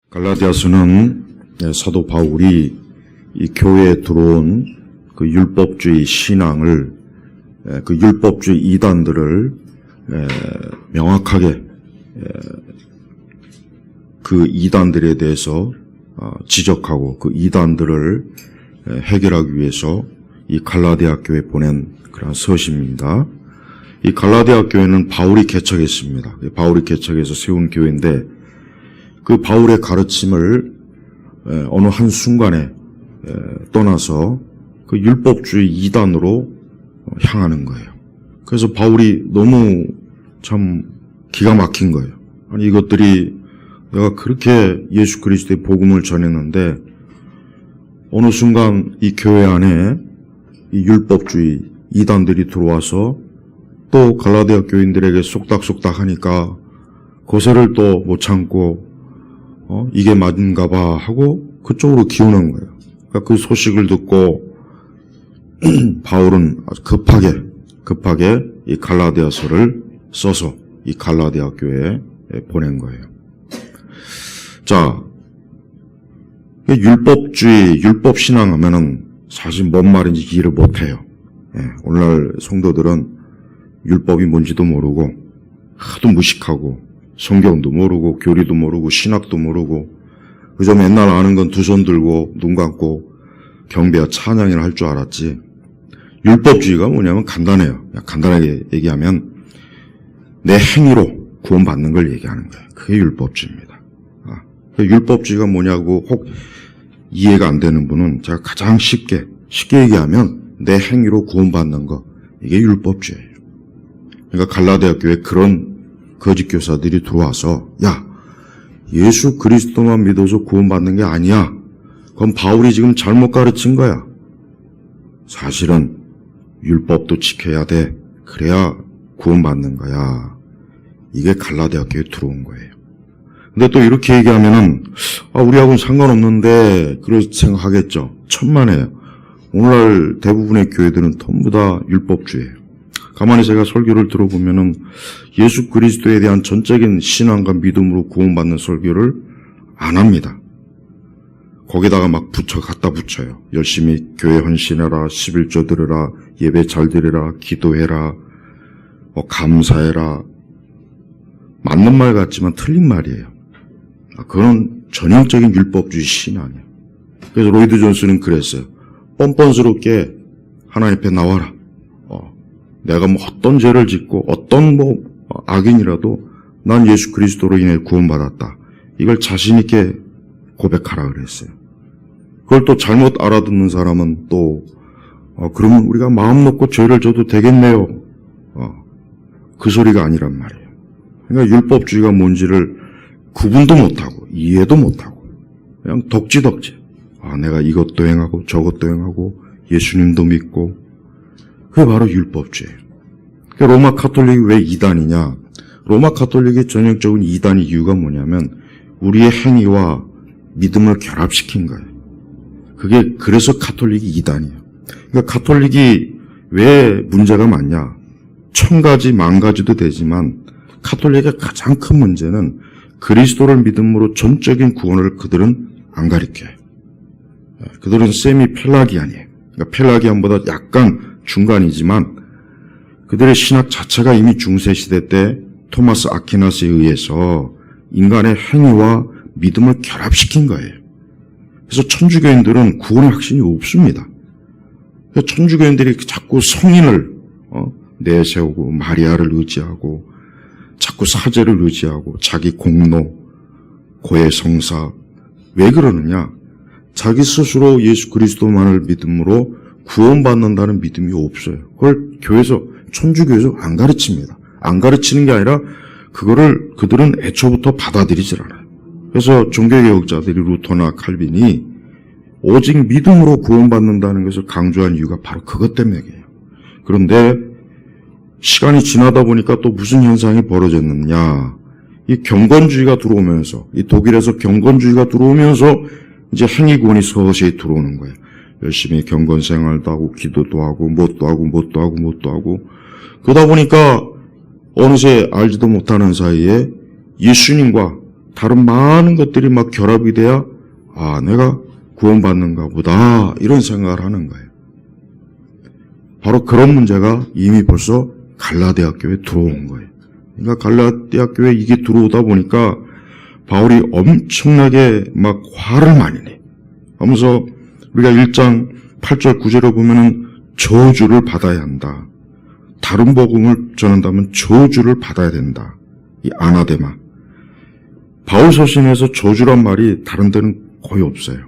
갈라디아서는 사도 바울이 이 교회에 들어온 그 율법주의 신앙을, 그 율법주의 이단들을 명확하게 그 이단들에 대해서 지적하고 그 이단들을 해결하기 위해서 이 갈라디아 교회에 보낸 그런 서신입니다. 이 갈라디아 교회는 바울이 개척했습니다. 바울이 개척해서 세운 교회인데 그 바울의 가르침을 어느 한 순간에 떠나서 그 율법주의 이단으로 향하는 거예요. 그래서 바울이 너무 참 기가 막힌 거예요. 아니 이것들이 내가 그렇게 예수 그리스도의 복음을 전했는데 어느 순간 이 교회 안에 이 율법주의 이단들이 들어와서 또 갈라디아 교인들에게 쏙닥쏙닥 하니까 고세를 또 못 참고 이게 맞은가 봐 하고 그쪽으로 기우는 거예요. 그러니까 그 소식을 듣고 바울은 아주 급하게 이 갈라디아서를 써서 이 갈라디아 교회에 보낸 거예요. 자, 율법주의, 율법신앙 하면은 사실 뭔 말인지 이해를 못해요. 오늘날 성도들은 율법이 뭔지도 모르고 하도 무식하고 성경도 모르고 교리도 모르고 신학도 모르고 그저 맨날 아는 건 두 손 들고 눈 감고 경배와 찬양이나 할 줄 알았지. 율법주의가 뭐냐면 간단해요. 간단하게 얘기하면 내 행위로 구원받는 걸 얘기하는 거예요. 그게 율법주의입니다. 율법주의가 뭐냐고 혹 이해가 안 되는 분은 제가 가장 쉽게 얘기하면 내 행위로 구원받는 거, 이게 율법주의예요. 그러니까 갈라디아 교회에 그런 거짓 교사들이 들어와서 야, 예수 그리스도만 믿어서 구원받는 게 아니야. 그건 바울이 지금 잘못 가르친 거야. 사실은 율법도 지켜야 돼. 그래야 구원받는 거야. 이게 갈라디아 교회에 들어온 거예요. 근데 또 이렇게 얘기하면은 우리하고는 상관없는데 그렇게 생각하겠죠. 천만에요. 오늘날 대부분의 교회들은 전부 다 율법주의예요. 가만히 제가 설교를 들어보면은 예수 그리스도에 대한 전적인 신앙과 믿음으로 구원받는 설교를 안 합니다. 거기다가 막 갖다 붙여요. 열심히 교회 헌신해라, 11조 드려라, 예배 잘 드려라, 기도해라, 감사해라. 맞는 말 같지만 틀린 말이에요. 그건 전형적인 율법주의 신앙이에요. 그래서 로이드 존슨은 그랬어요. 뻔뻔스럽게 하나님 앞에 나와라. 내가 뭐 어떤 죄를 짓고 어떤 악인이라도 난 예수 그리스도로 인해 구원받았다. 이걸 자신 있게 고백하라 그랬어요. 그걸 또 잘못 알아듣는 사람은 또 그러면 우리가 마음 놓고 죄를 져도 되겠네요. 그 소리가 아니란 말이에요. 그러니까 율법주의가 뭔지를 구분도 못하고 이해도 못하고 그냥 덕지덕지. 내가 이것도 행하고 저것도 행하고 예수님도 믿고 그게 바로 율법주의예요. 그러니까 로마 카톨릭이 왜 이단이냐? 로마 카톨릭의 전형적인 이단의 이유가 뭐냐면 우리의 행위와 믿음을 결합시킨 거예요. 그게 그래서 카톨릭이 이단이에요. 그러니까 카톨릭이 왜 문제가 많냐? 1000가지, 10,000가지도 되지만 카톨릭의 가장 큰 문제는 그리스도를 믿음으로 전적인 구원을 그들은 안 가르쳐요. 그들은 세미 펠라기안이에요. 그러니까 펠라기안보다 약간 중간이지만 그들의 신학 자체가 이미 중세시대 때 토마스 아퀴나스에 의해서 인간의 행위와 믿음을 결합시킨 거예요. 그래서 천주교인들은 구원의 확신이 없습니다. 그래서 천주교인들이 자꾸 성인을 내세우고 마리아를 의지하고 자꾸 사제를 의지하고 자기 공로, 고해 성사. 왜 그러느냐? 자기 스스로 예수 그리스도만을 믿음으로 구원받는다는 믿음이 없어요. 그걸 교회에서, 천주교에서 안 가르칩니다. 안 가르치는 게 아니라 그거를 그들은 애초부터 받아들이질 않아요. 그래서 종교개혁자들이 루터나 칼빈이 오직 믿음으로 구원받는다는 것을 강조한 이유가 바로 그것 때문이에요. 그런데 시간이 지나다 보니까 또 무슨 현상이 벌어졌느냐. 이 경건주의가 들어오면서, 이 독일에서 경건주의가 들어오면서 이제 행위구원이 서서히 들어오는 거예요. 열심히 경건 생활도 하고 기도도 하고 뭣도 하고 그러다 보니까 어느새 알지도 못하는 사이에 예수님과 다른 많은 것들이 막 결합이 돼야 내가 구원받는가 보다 이런 생각을 하는 거예요. 바로 그런 문제가 이미 벌써 갈라디아교에 들어온 거예요. 그러니까 갈라디아교에 이게 들어오다 보니까 바울이 엄청나게 막 화를 많이 내. 하면서 우리가 1장 8절 9절에 보면은 저주를 받아야 한다. 다른 복음을 전한다면 저주를 받아야 된다. 이 아나데마. 바울 서신에서 저주란 말이 다른 데는 거의 없어요.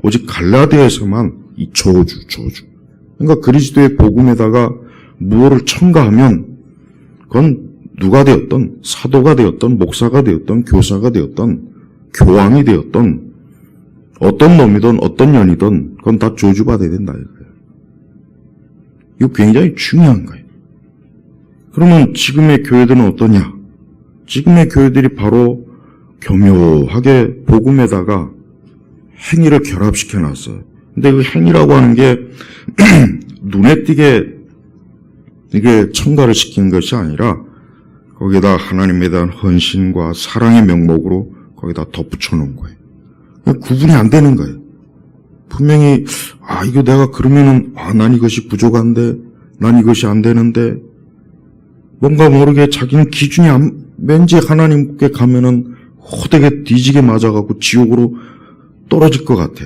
오직 갈라디아에서만 이 저주. 그러니까 그리스도의 복음에다가 무엇을 첨가하면 그건 누가 되었던 사도가 되었던 목사가 되었던 교사가 되었던 교황이 되었던 어떤 놈이든 어떤 년이든 그건 다 저주받아야 된다 이거예요. 이거 굉장히 중요한 거예요. 그러면 지금의 교회들은 어떠냐? 지금의 교회들이 바로 교묘하게 복음에다가 행위를 결합시켜 놨어요. 근데 그 행위라고 하는 게 눈에 띄게 이게 첨가를 시키는 것이 아니라 거기에다 하나님에 대한 헌신과 사랑의 명목으로 거기다 덧붙여 놓은 거예요. 구분이 안 되는 거예요. 분명히 이거 내가 그러면은 난 이것이 부족한데 난 이것이 안 되는데 뭔가 모르게 자기는 기준이 왠지 하나님께 가면은 호되게 뒤지게 맞아갖고 지옥으로 떨어질 것 같아.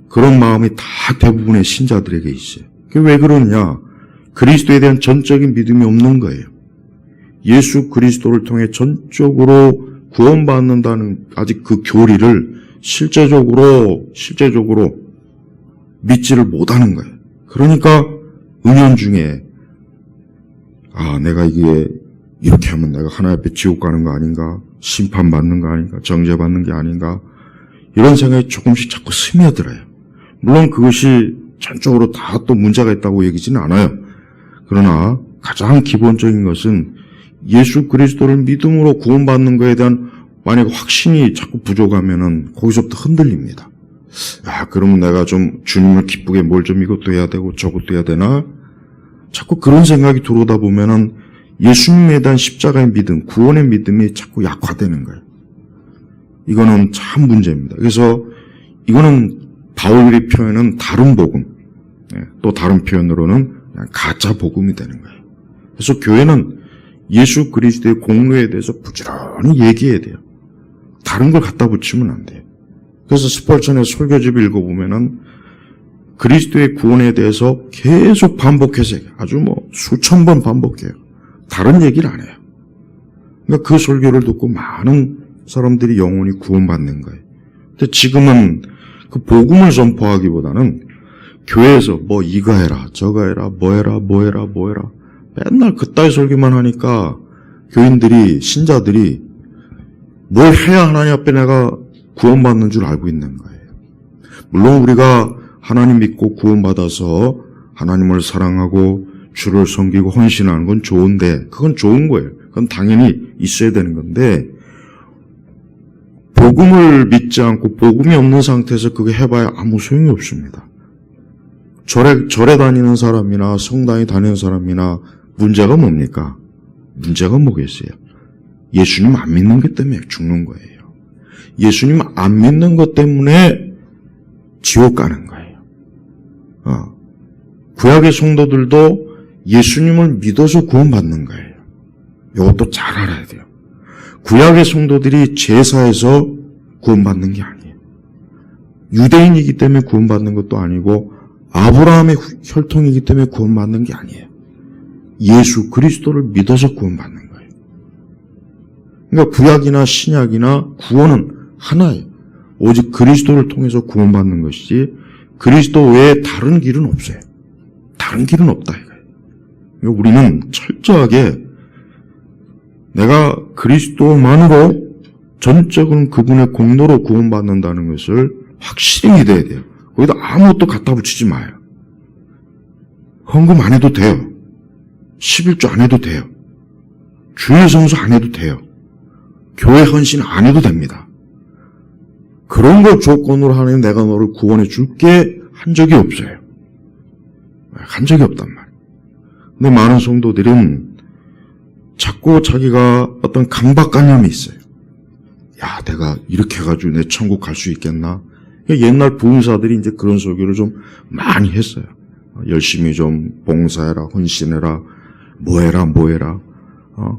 그런 마음이 다 대부분의 신자들에게 있어요. 그게 왜 그러냐? 그리스도에 대한 전적인 믿음이 없는 거예요. 예수 그리스도를 통해 전적으로 구원받는다는 아직 그 교리를 실제적으로 믿지를 못하는 거예요. 그러니까 은연중에 내가 이게 이렇게 하면 내가 하나님 앞에 지옥 가는 거 아닌가, 심판받는 거 아닌가, 정죄받는 게 아닌가 이런 생각이 조금씩 자꾸 스며들어요. 물론 그것이 전적으로 다 또 문제가 있다고 얘기지는 않아요. 그러나 가장 기본적인 것은 예수 그리스도를 믿음으로 구원받는 것에 대한 만약 확신이 자꾸 부족하면은 거기서부터 흔들립니다. 그러면 내가 좀 주님을 기쁘게 뭘 좀 이것도 해야 되고 저것도 해야 되나? 자꾸 그런 생각이 들어오다 보면은 예수님에 대한 십자가의 믿음, 구원의 믿음이 자꾸 약화되는 거예요. 이거는 참 문제입니다. 그래서 이거는 바울이 표현은 다른 복음, 또 다른 표현으로는 그냥 가짜 복음이 되는 거예요. 그래서 교회는 예수 그리스도의 공로에 대해서 부지런히 얘기해야 돼요. 다른 걸 갖다 붙이면 안 돼요. 그래서 스펄전의 설교집을 읽어보면은 그리스도의 구원에 대해서 계속 반복해서 아주 수천 번 반복해요. 다른 얘기를 안 해요. 그러니까 그 설교를 듣고 많은 사람들이 영혼이 구원받는 거예요. 근데 지금은 그 복음을 선포하기보다는 교회에서 이거 해라, 저거 해라, 뭐 해라. 맨날 그따위 설교만 하니까 교인들이, 신자들이 뭘 해야 하나님 앞에 내가 구원받는 줄 알고 있는 거예요. 물론 우리가 하나님 믿고 구원받아서 하나님을 사랑하고 주를 섬기고 헌신하는 건 좋은데 그건 좋은 거예요. 그건 당연히 있어야 되는 건데 복음을 믿지 않고 복음이 없는 상태에서 그거 해봐야 아무 소용이 없습니다. 절에 다니는 사람이나 성당에 다니는 사람이나 문제가 뭡니까? 문제가 뭐겠어요? 예수님 안 믿는 것 때문에 죽는 거예요. 예수님 안 믿는 것 때문에 지옥 가는 거예요. 구약의 성도들도 예수님을 믿어서 구원받는 거예요. 이것도 잘 알아야 돼요. 구약의 성도들이 제사에서 구원받는 게 아니에요. 유대인이기 때문에 구원받는 것도 아니고 아브라함의 혈통이기 때문에 구원받는 게 아니에요. 예수 그리스도를 믿어서 구원받는 거예요. 그러니까 구약이나 신약이나 구원은 하나예요. 오직 그리스도를 통해서 구원받는 것이지 그리스도 외에 다른 길은 없어요. 다른 길은 없다 이거예요. 그러니까 우리는 철저하게 내가 그리스도만으로 전적으로 그분의 공로로 구원받는다는 것을 확실히 믿어야 돼요. 거기다 아무것도 갖다 붙이지 마요. 헌금 안 해도 돼요. 11조 안 해도 돼요. 주일 성수 안 해도 돼요. 교회 헌신 안 해도 됩니다. 그런 걸 조건으로 하나님 내가 너를 구원해 줄게 한 적이 없어요. 한 적이 없단 말이에요. 근데 많은 성도들은 자꾸 자기가 어떤 강박관념이 있어요. 야, 내가 이렇게 해가지고 내 천국 갈 수 있겠나? 옛날 부흥사들이 이제 그런 설교를 좀 많이 했어요. 열심히 좀 봉사해라, 헌신해라, 뭐해라.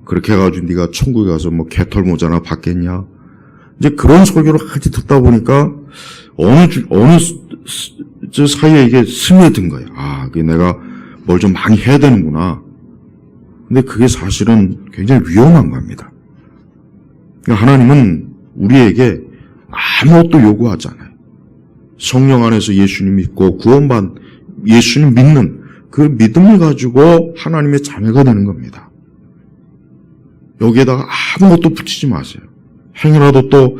그렇게 해가지고 네가 천국에 가서 뭐 개털 모자나 받겠냐? 이제 그런 설교를 같이 듣다 보니까 어느 사이에 이게 스며든 거예요. 아, 그게 내가 뭘 좀 많이 해야 되는구나. 근데 그게 사실은 굉장히 위험한 겁니다. 그러니까 하나님은 우리에게 아무것도 요구하지 않아요. 성령 안에서 예수님 믿고 구원받은 예수님 믿는 그 믿음을 가지고 하나님의 자녀가 되는 겁니다. 여기에다가 아무것도 붙이지 마세요. 행여라도 또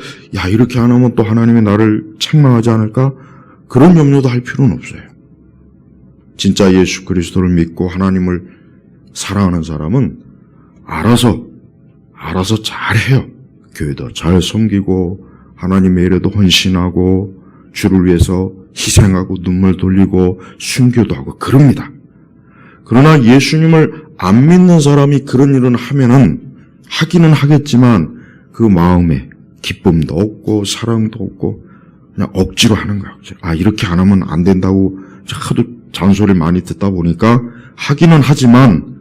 이렇게 안 하면 또 하나님이 나를 책망하지 않을까? 그런 염려도 할 필요는 없어요. 진짜 예수 그리스도를 믿고 하나님을 사랑하는 사람은 알아서 잘해요. 교회도 잘 섬기고 하나님의 일에도 헌신하고 주를 위해서 희생하고 눈물 돌리고 순교도 하고 그럽니다. 그러나 예수님을 안 믿는 사람이 그런 일은 하기는 하겠지만 그 마음에 기쁨도 없고 사랑도 없고 그냥 억지로 하는 거야. 이렇게 안 하면 안 된다고 하도 잔소리를 많이 듣다 보니까 하기는 하지만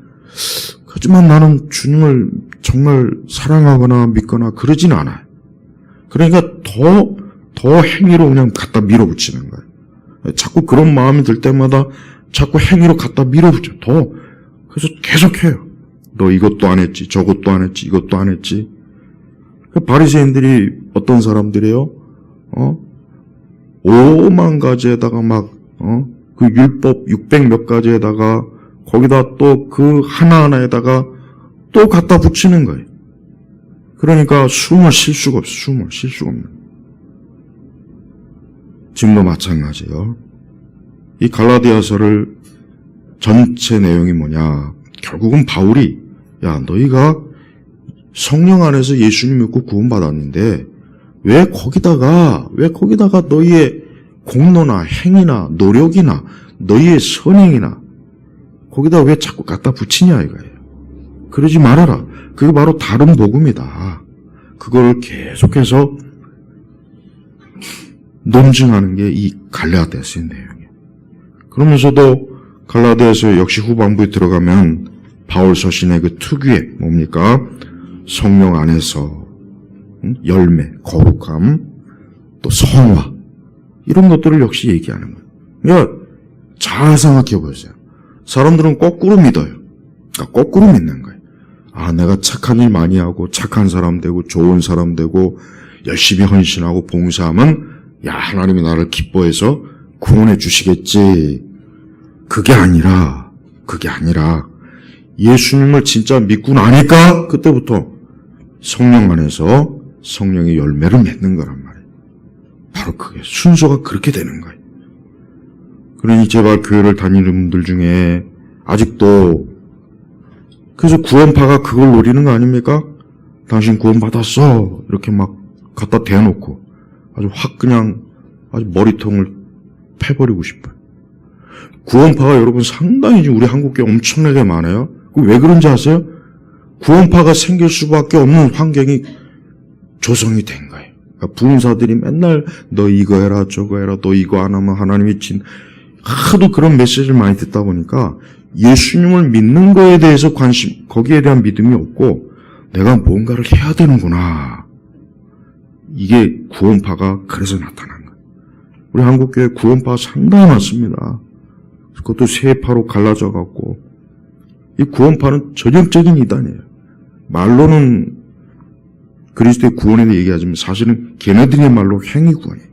나는 주님을 정말 사랑하거나 믿거나 그러진 않아요. 그러니까 더 행위로 그냥 갖다 밀어붙이는 거예요. 자꾸 그런 마음이 들 때마다 자꾸 행위로 갖다 밀어붙여. 그래서 계속해요. 너 이것도 안 했지, 저것도 안 했지, 이것도 안 했지. 바리새인들이 어떤 사람들이에요? 5만 가지에다가 그 율법 600 몇 가지에다가 거기다 또 그 하나하나에다가 또 갖다 붙이는 거예요. 그러니까 숨을 쉴 수가 없어요. 지금도 마찬가지예요. 이 갈라디아서를 전체 내용이 뭐냐? 결국은 바울이 너희가 성령 안에서 예수님 믿고 구원받았는데 왜 거기다가 너희의 공로나 행위나 노력이나 너희의 선행이나 거기다 왜 자꾸 갖다 붙이냐 이거예요. 그러지 말아라. 그게 바로 다른 복음이다. 그걸 계속해서 논증하는 게 이 갈라디아서의 내용이에요. 그러면서도 갈라디아서 역시 후반부에 들어가면 바울 서신의 그 특유의 뭡니까? 성령 안에서 열매, 거룩함, 또 성화 이런 것들을 역시 얘기하는 거예요. 그러니까 잘 생각해 보세요. 사람들은 거꾸로 믿어요. 그러니까 거꾸로 믿는 거예요. 내가 착한 일 많이 하고 착한 사람 되고 좋은 사람 되고 열심히 헌신하고 봉사하면 하나님이 나를 기뻐해서 구원해 주시겠지. 그게 아니라 예수님을 진짜 믿고 나니까 그때부터 성령 안에서 성령의 열매를 맺는 거란 말이에요. 바로 그게 순서가 그렇게 되는 거예요. 그러니 제발 교회를 다니는 분들 중에 아직도 그래서 구원파가 그걸 노리는 거 아닙니까? 당신 구원받았어 이렇게 막 갖다 대놓고 아주 머리통을 패버리고 싶어요. 구원파가 여러분 상당히 우리 한국교회 엄청나게 많아요. 왜 그런지 아세요? 구원파가 생길 수밖에 없는 환경이 조성이 된 거예요. 그러니까 부흥사들이 맨날 너 이거 해라 저거 해라 너 이거 안 하면 하나님이 하도 그런 메시지를 많이 듣다 보니까 예수님을 믿는 거에 대해서 거기에 대한 믿음이 없고 내가 뭔가를 해야 되는구나. 이게 구원파가 그래서 나타난 거예요. 우리 한국교회 구원파 상당히 많습니다. 그것도 세파로 갈라져 갖고 이 구원파는 전형적인 이단이에요. 말로는 그리스도의 구원에 대해 얘기하지만 사실은 걔네들의 말로 행위 구원이에요.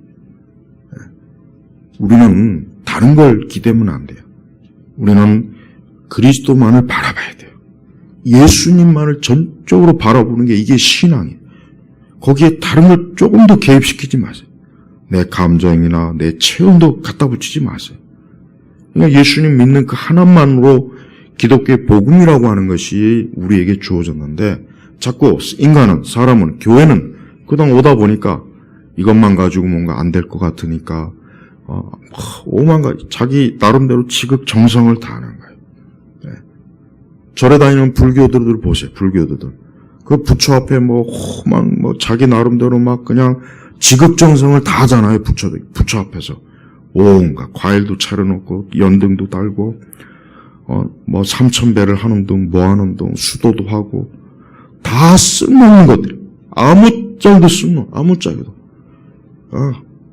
우리는 다른 걸 기대면 안 돼요. 우리는 그리스도만을 바라봐야 돼요. 예수님만을 전적으로 바라보는 게 이게 신앙이에요. 거기에 다른 걸 조금 더 개입시키지 마세요. 내 감정이나 내 체험도 갖다 붙이지 마세요. 그러니까 예수님 믿는 그 하나만으로 기독교의 복음이라고 하는 것이 우리에게 주어졌는데 자꾸 사람은, 교회는 그동안 오다 보니까 이것만 가지고 뭔가 안 될 것 같으니까 오만 가지 자기 나름대로 지극정성을 다하는 거예요. 네. 절에 다니는 불교도들 보세요. 불교도들 그 부처 앞에 막 자기 나름대로 막 그냥 지극정성을 다 하잖아요, 부처 앞에서. 온갖 과일도 차려놓고, 연등도 달고, 3,000배를 하는 등, 뭐 하는 등, 수도도 하고, 다 쓸모없는 것들. 아무짝에도 아무짝에도.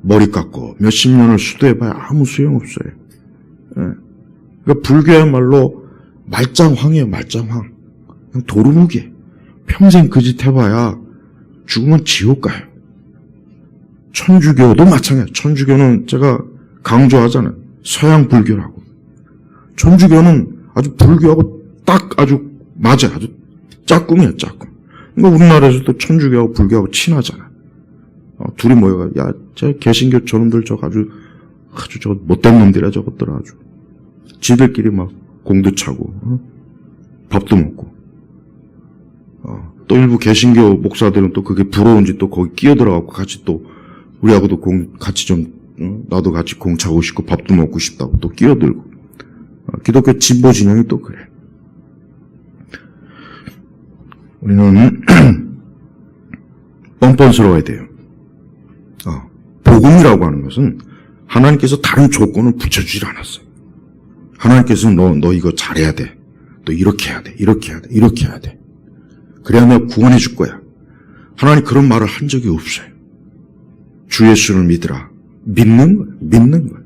머리 깎고, 몇십 년을 수도해봐야 아무 소용없어요. 예. 그러니까 불교야말로 말짱황이에요, 말짱황. 그냥 도루묵이. 평생 그 짓 해봐야 죽으면 지옥 가요. 천주교도 마찬가지예요. 천주교는 제가 강조하잖아요. 서양 불교라고. 천주교는 아주 불교하고 딱 아주 맞아요. 아주 짝꿍이에요, 짝꿍. 그러니까 우리나라에서도 천주교하고 불교하고 친하잖아요. 둘이 모여가, 야, 저 개신교 저놈들 아주 저 못된 놈들이야, 저것들 아주. 지들끼리 막 공도 차고, 밥도 먹고. 또 일부 개신교 목사들은 또 그게 부러운지 또 거기 끼어들어가고 같이 또 우리하고도 같이 좀 나도 같이 공 차고 싶고 밥도 먹고 싶다고 또 끼어들고. 기독교 진보 진영이 또 그래. 우리는 뻔뻔스러워야 돼요. 복음이라고 하는 것은 하나님께서 다른 조건을 붙여주질 않았어요. 하나님께서는 너 이거 잘해야 돼. 너 이렇게 해야 돼. 이렇게 해야 돼. 이렇게 해야 돼. 그래야 내가 구원해 줄 거야. 하나님 그런 말을 한 적이 없어요. 주 예수를 믿으라. 믿는 거예요. 믿는 거예요.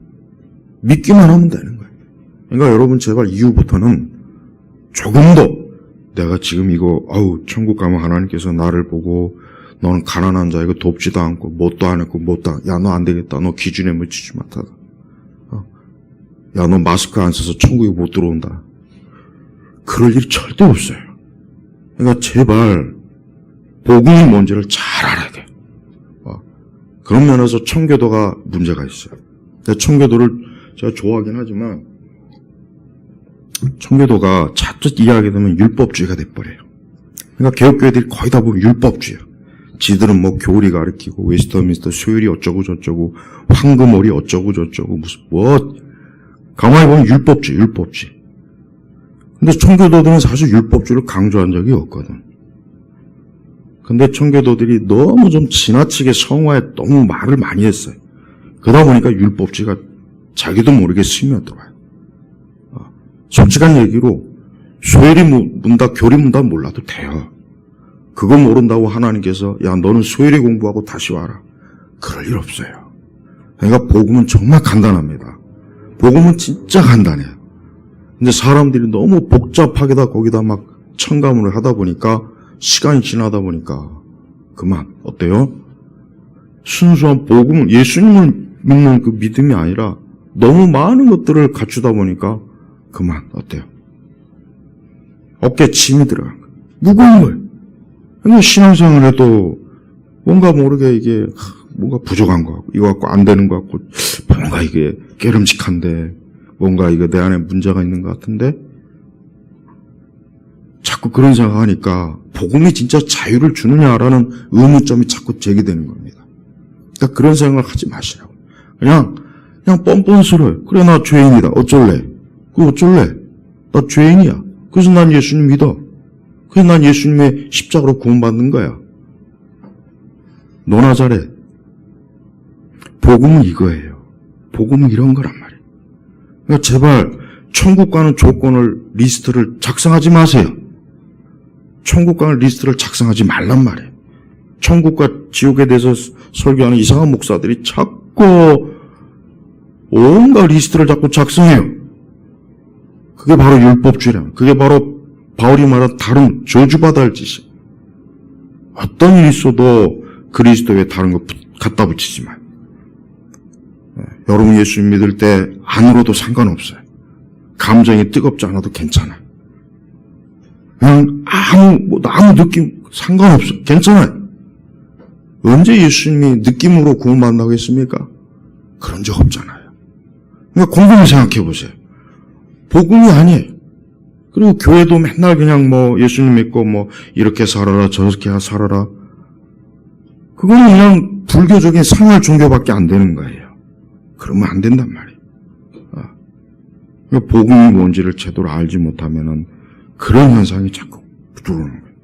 믿기만 하면 되는 거예요. 그러니까 여러분 제발 이후부터는 조금 더 내가 지금 이거 천국 가면 하나님께서 나를 보고 너는 가난한 자이고 돕지도 않고 뭣도 안 했고 야 너 안 되겠다. 너 기준에 미치지 못하다. 야 너 마스크 안 써서 천국에 못 들어온다. 그럴 일이 절대 없어요. 그러니까 제발 복음이 뭔지를 잘 알아야 돼요. 그런 면에서 청교도가 문제가 있어요. 청교도를 제가 좋아하긴 하지만 청교도가 자칫 이해하게 되면 율법주의가 돼버려요. 그러니까 개혁교회들이 거의 다 보면 율법주의야. 지들은 뭐 교리 가르치고 웨스터민스터 수요일이 어쩌고 저쩌고 황금월이 어쩌고 저쩌고 무슨 가만히 보면 율법주의. 근데 청교도들은 사실 율법주의를 강조한 적이 없거든. 근데 청교도들이 너무 좀 지나치게 성화에 너무 말을 많이 했어요. 그러다 보니까 율법주의가 자기도 모르게 스며들어요. 솔직한 얘기로 소율이 문다, 교리 문다 몰라도 돼요. 그거 모른다고 하나님께서 야 너는 소율이 공부하고 다시 와라. 그럴 일 없어요. 그러니까 복음은 정말 간단합니다. 복음은 진짜 간단해요. 근데 사람들이 너무 복잡하게다 거기다 막 첨가물을 하다 보니까 시간이 지나다 보니까 그만 어때요? 순수한 복음은 예수님을 믿는 그 믿음이 아니라 너무 많은 것들을 갖추다 보니까 그만 어때요? 어깨에 짐이 들어간 거예요. 무거운 거예요. 그러니까 신앙생활을 해도 뭔가 모르게 이게 뭔가 부족한 것 같고 이거 갖고 안 되는 것 같고 뭔가 이게 깨름직한데 뭔가 이거 내 안에 문제가 있는 것 같은데 자꾸 그런 생각하니까 복음이 진짜 자유를 주느냐라는 의문점이 자꾸 제기되는 겁니다. 그러니까 그런 생각을 하지 마시라고. 그냥 뻔뻔스러워요. 그래 나 죄인이다. 어쩔래? 그거 어쩔래? 나 죄인이야. 그래서 난 예수님 믿어. 그래서 난 예수님의 십자가로 구원받는 거야. 너나 잘해. 복음은 이거예요. 복음은 이런 거란 말이에요. 그러니까 제발 천국 가는 조건을 리스트를 작성하지 마세요. 천국 가는 리스트를 작성하지 말란 말이에요. 천국과 지옥에 대해서 설교하는 이상한 목사들이 자꾸 온갖 리스트를 자꾸 작성해요. 그게 바로 율법주의랍니다. 그게 바로 바울이 말한 다른 저주받아야 할 짓이에요. 어떤 일이 있어도 그리스도에 다른 거 갖다 붙이지 마요. 여러분 예수 믿을 때 안으로도 상관없어요. 감정이 뜨겁지 않아도 괜찮아요. 그냥 아무 느낌 상관없어요. 괜찮아요. 언제 예수님이 느낌으로 구원받는다고 했습니까? 그런 적 없잖아요. 그러니까 곰곰이 생각해 보세요. 복음이 아니에요. 그리고 교회도 맨날 그냥 예수님 믿고 이렇게 살아라 저렇게 살아라. 그거는 그냥 불교적인 생활 종교밖에 안 되는 거예요. 그러면 안 된단 말이에요. 그러니까 복음이 뭔지를 제대로 알지 못하면은 그런 현상이 자꾸 들어오는 거예요.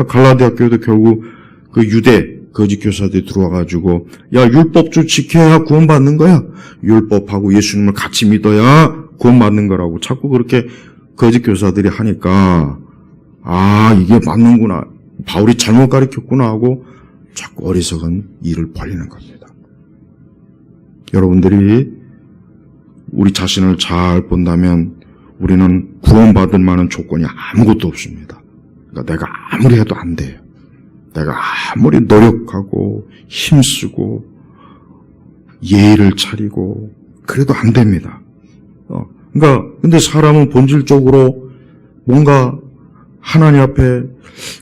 갈라디아 교회도 결국 그 유대 거짓 교사들이 들어와가지고 야 율법주 지켜야 구원받는 거야. 율법하고 예수님을 같이 믿어야 구원받는 거라고 자꾸 그렇게 거짓 교사들이 하니까 아 이게 맞는구나. 바울이 잘못 가르쳤구나 하고 자꾸 어리석은 일을 벌이는 겁니다. 여러분들이 우리 자신을 잘 본다면 우리는 구원받을 만한 조건이 아무것도 없습니다. 그러니까 내가 아무리 해도 안 돼요. 내가 아무리 노력하고 힘쓰고 예의를 차리고 그래도 안 됩니다. 그러니까 근데 사람은 본질적으로 뭔가 하나님 앞에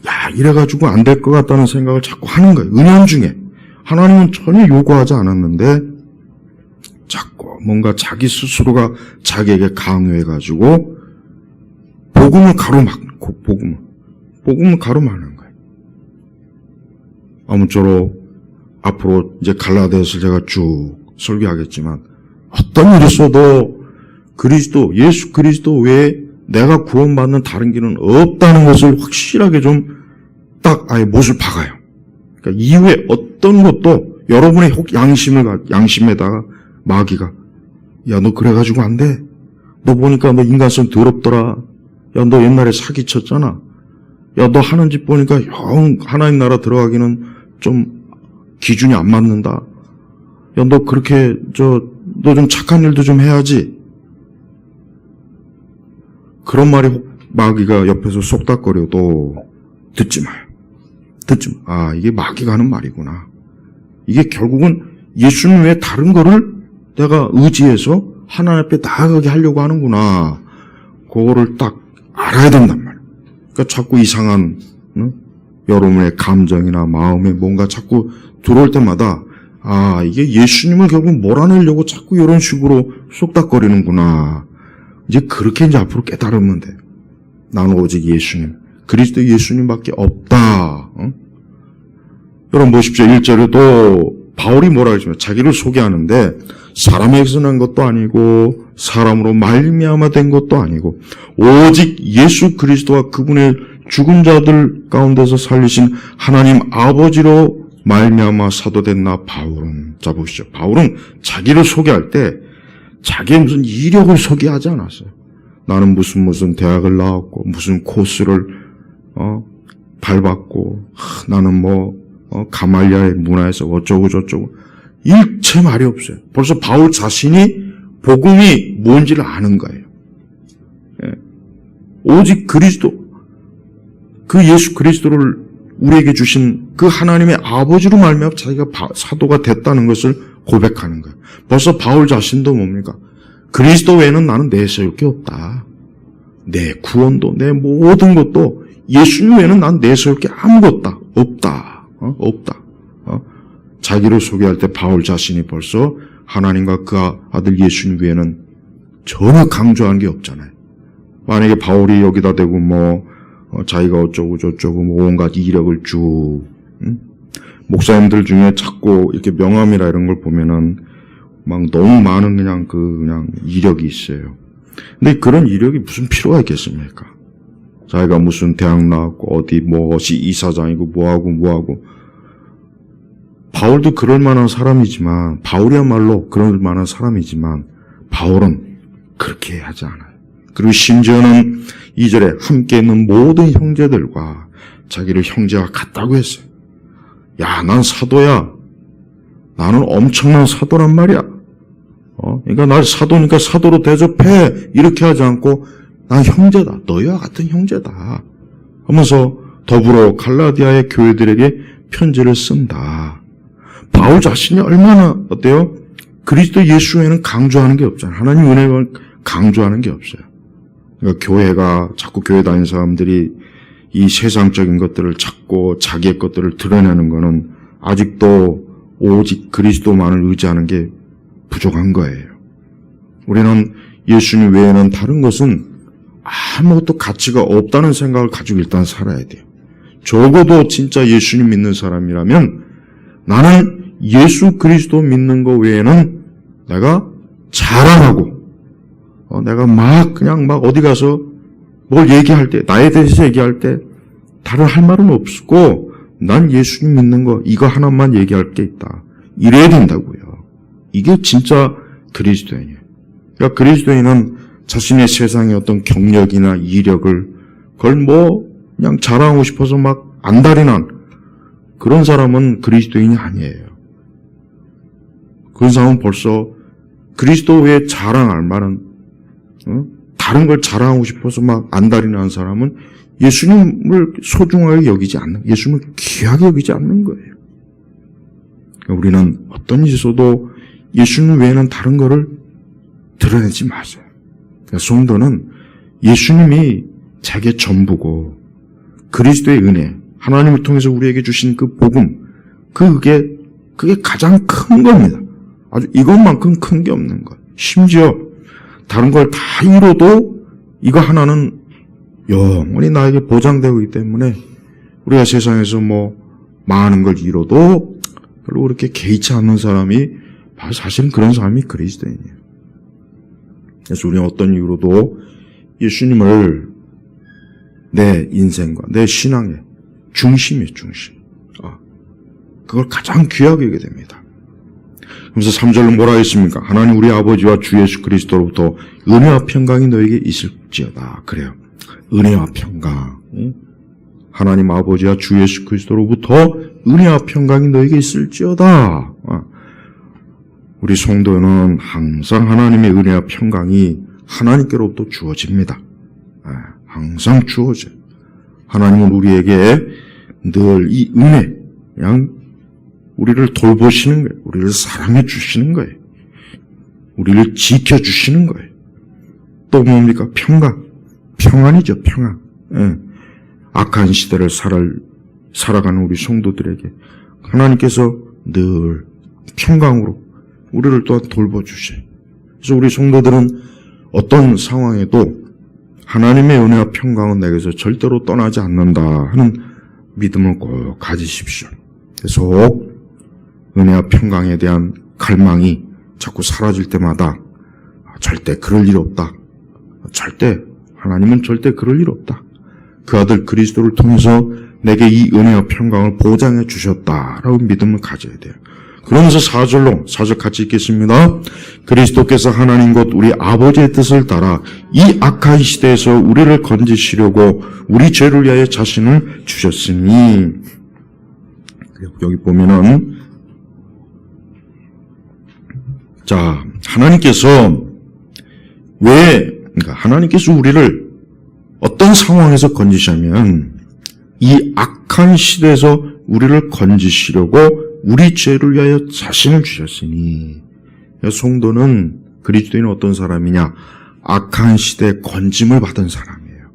야 이래가지고 안 될 것 같다는 생각을 자꾸 하는 거예요. 은연중에 하나님은 전혀 요구하지 않았는데 자꾸 뭔가 자기 스스로가 자기에게 강요해가지고 복음을 가로막고 복음을 가로막는 거예요. 아무쪼록 앞으로 이제 갈라디아서를 제가 쭉 설교하겠지만 어떤 일이 있어도 예수 그리스도 외에 내가 구원받는 다른 길은 없다는 것을 확실하게 좀 딱 아예 못을 박아요. 그러니까 이후에 어떤 것도 여러분의 양심에다가 마귀가 야 너 그래가지고 안 돼. 너 보니까 너 인간성 더럽더라. 야 너 옛날에 사기쳤잖아. 야 너 하는 짓 보니까 영 하나님 나라 들어가기는 좀 기준이 안 맞는다. 야 너 그렇게 너 좀 착한 일도 좀 해야지. 그런 말이 마귀가 옆에서 쏙닥거려도 듣지 마요. 아 이게 마귀가 하는 말이구나. 이게 결국은 예수님 외에 다른 거를 내가 의지해서 하나님 앞에 나아가게 하려고 하는구나. 그거를 딱 알아야 된단 말이에요. 그러니까 자꾸 이상한 여러분의 감정이나 마음에 뭔가 자꾸 들어올 때마다 아 이게 예수님을 결국 몰아내려고 자꾸 이런 식으로 쏙닥거리는구나. 이제 그렇게 이제 앞으로 깨달으면 돼요. 나는 오직 예수님, 그리스도 예수님밖에 없다. 여러분 보십시오. 1절에도 바울이 뭐라 그러시면 자기를 소개하는데 사람에게서 난 것도 아니고 사람으로 말미암아 된 것도 아니고 오직 예수 그리스도와 그분의 죽은 자들 가운데서 살리신 하나님 아버지로 말미암아 사도된 나 바울은 자 보시죠. 바울은 자기를 소개할 때 자기의 무슨 이력을 소개하지 않았어요. 나는 무슨 대학을 나왔고 무슨 코스를 밟았고 나는 가말리아의 문화에서 어쩌고 저쩌고 일체 말이 없어요. 벌써 바울 자신이 복음이 뭔지를 아는 거예요. 예. 오직 그리스도 그 예수 그리스도를 우리에게 주신 그 하나님의 아버지로 말미암아 자기가 사도가 됐다는 것을 고백하는 거예요. 벌써 바울 자신도 뭡니까? 그리스도 외에는 나는 내세울 게 없다. 내 구원도 내 모든 것도 예수님 외에는 난 내세울 게 아무것도 없다. 없다. 자기를 소개할 때 바울 자신이 벌써 하나님과 그 아들 예수님 외에는 전혀 강조한 게 없잖아요. 만약에 바울이 여기다 대고 자기가 어쩌고 저쩌고 온갖 이력을 쭉 목사님들 중에 자꾸 이렇게 명함이라 이런 걸 보면은 막 너무 많은 그냥 이력이 있어요. 근데 그런 이력이 무슨 필요가 있겠습니까? 자기가 무슨 대학 나왔고 어디 무엇이 이사장이고 뭐하고 바울도 그럴 만한 사람이지만 바울이야말로 그럴 만한 사람이지만 바울은 그렇게 하지 않아요. 그리고 심지어는 2절에 함께 있는 모든 형제들과 자기를 형제와 같다고 했어요. 야, 난 사도야. 나는 엄청난 사도란 말이야. 그러니까 날 사도니까 사도로 대접해. 이렇게 하지 않고 난 형제다. 너희와 같은 형제다. 하면서 더불어 갈라디아의 교회들에게 편지를 쓴다. 바울 자신이 얼마나 어때요? 그리스도 예수에는 강조하는 게 없잖아요. 하나님 은혜를 강조하는 게 없어요. 그러니까 교회가 자꾸 교회 다니는 사람들이 이 세상적인 것들을 찾고 자기의 것들을 드러내는 것은 아직도 오직 그리스도만을 의지하는 게 부족한 거예요. 우리는 예수님 외에는 다른 것은 아무것도 가치가 없다는 생각을 가지고 일단 살아야 돼요. 적어도 진짜 예수님 믿는 사람이라면 나는 예수 그리스도 믿는 거 외에는 내가 자랑하고 내가 그냥 어디 가서 뭘 얘기할 때 나에 대해서 얘기할 때 다른 할 말은 없고 난 예수님 믿는 거 이거 하나만 얘기할 게 있다. 이래야 된다고요. 이게 진짜 그리스도인이에요. 그러니까 그리스도인은 자신의 세상의 어떤 경력이나 이력을 그걸 그냥 자랑하고 싶어서 막 안달이 난 그런 사람은 그리스도인이 아니에요. 그런 사람은 벌써 그리스도의 자랑할 만한 다른 걸 자랑하고 싶어서 막 안달이 난 사람은 예수님을 소중하게 여기지 않는, 예수님을 귀하게 여기지 않는 거예요. 그러니까 우리는 어떤 일이 있어도 예수님 외에는 다른 거를 드러내지 마세요. 그러니까 성도는 예수님이 자기의 전부고 그리스도의 은혜, 하나님을 통해서 우리에게 주신 그 복음, 그게 가장 큰 겁니다. 아주 이것만큼 큰 게 없는 거예요. 심지어 다른 걸 다 이뤄도 이거 하나는 영원히 나에게 보장되고 있기 때문에 우리가 세상에서 많은 걸 이뤄도 별로 그렇게 개의치 않는 사람이 사실은 그런 사람이 그리스도인이에요. 그래서 우리는 어떤 이유로도 예수님을 내 인생과 내 신앙의 중심이에요, 중심. 그걸 가장 귀하게 여기게 됩니다. 그래서 3절로 뭐라 했습니까? 하나님 우리 아버지와 주 예수 그리스도로부터 은혜와 평강이 너에게 있을지어다. 그래요. 은혜와 평강. 하나님 아버지와 주 예수 그리스도로부터 은혜와 평강이 너에게 있을지어다. 우리 성도는 항상 하나님의 은혜와 평강이 하나님께로부터 주어집니다. 항상 주어져요. 하나님은 우리에게 늘 이 은혜, 그냥 우리를 돌보시는 거예요. 우리를 사랑해 주시는 거예요. 우리를 지켜주시는 거예요. 또 뭡니까? 평강. 평안이죠, 평안. 악한 시대를 살아가는 우리 성도들에게 하나님께서 늘 평강으로 우리를 또한 돌봐주셔요. 그래서 우리 성도들은 어떤 상황에도 하나님의 은혜와 평강은 내게서 절대로 떠나지 않는다 하는 믿음을 꼭 가지십시오. 계속 은혜와 평강에 대한 갈망이 자꾸 사라질 때마다 절대 그럴 일 없다. 하나님은 절대 그럴 일 없다. 그 아들 그리스도를 통해서 내게 이 은혜와 평강을 보장해 주셨다라고 믿음을 가져야 돼요. 그러면서 4절 같이 읽겠습니다. 그리스도께서 하나님 곧 우리 아버지의 뜻을 따라 이 악한 시대에서 우리를 건지시려고 우리 죄를 위하여 자신을 주셨으니, 여기 보면은 하나님께서 우리를 어떤 상황에서 건지시냐면 이 악한 시대에서 우리를 건지시려고 우리 죄를 위하여 자신을 주셨으니, 성도는 그리스도인은 어떤 사람이냐? 악한 시대에 건짐을 받은 사람이에요.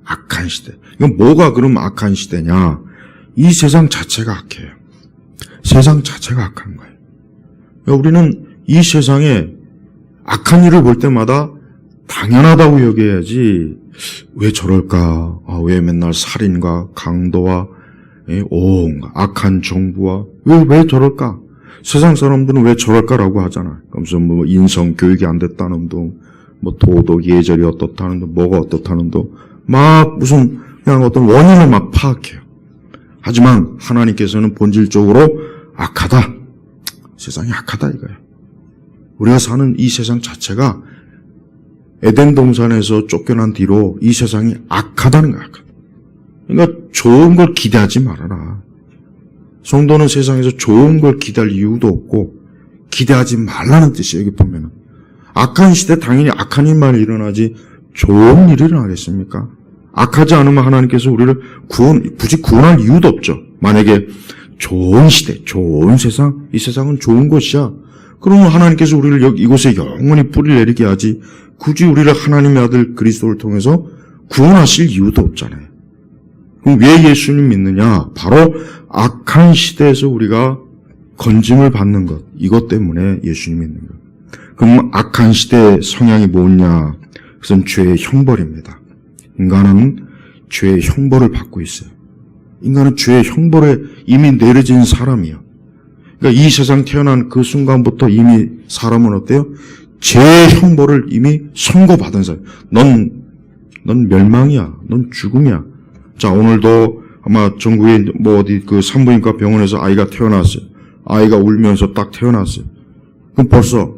악한 시대. 이건 뭐가 그럼 악한 시대냐? 이 세상 자체가 악해요. 세상 자체가 악한 거예요. 우리는 이 세상에 악한 일을 볼 때마다 당연하다고 여겨야지, 왜 저럴까? 왜 맨날 살인과 강도와 악한 정부와 왜 저럴까? 세상 사람들은 왜 저럴까라고 하잖아. 그래서 인성 교육이 안 됐다는 둥, 도덕 예절이 어떻다는 둥, 뭐가 어떻다는 둥, 무슨 그냥 어떤 원인을 파악해요. 하지만 하나님께서는 본질적으로 악하다. 세상이 악하다 이거예요. 우리가 사는 이 세상 자체가 에덴 동산에서 쫓겨난 뒤로 이 세상이 악하다는 거야. 그러니까 좋은 걸 기대하지 말아라. 성도는 세상에서 좋은 걸 기대할 이유도 없고 기대하지 말라는 뜻이에요. 여기 보면은 악한 시대 당연히 악한 일만 일어나지 좋은 일이 일어나겠습니까? 악하지 않으면 하나님께서 우리를 굳이 구원할 이유도 없죠. 만약에 좋은 시대, 좋은 세상, 이 세상은 좋은 곳이야. 그러면 하나님께서 우리를 이곳에 영원히 뿌리를 내리게 하지 굳이 우리를 하나님의 아들 그리스도를 통해서 구원하실 이유도 없잖아요. 그럼 왜 예수님 믿느냐? 바로 악한 시대에서 우리가 건짐을 받는 것, 이것 때문에 예수님 믿는 것. 그럼 악한 시대의 성향이 뭐냐? 그것은 죄의 형벌입니다. 인간은 죄의 형벌을 받고 있어요. 인간은 죄의 형벌에 이미 내려진 사람이에요. 그러니까 이 세상 태어난 그 순간부터 이미 사람은 어때요? 죄의 형벌을 이미 선고받은 사람. 넌 멸망이야. 넌 죽음이야. 자, 오늘도 아마 전국에 뭐 어디 그 산부인과 병원에서 아이가 태어났어요. 아이가 울면서 딱 태어났어요. 그럼 벌써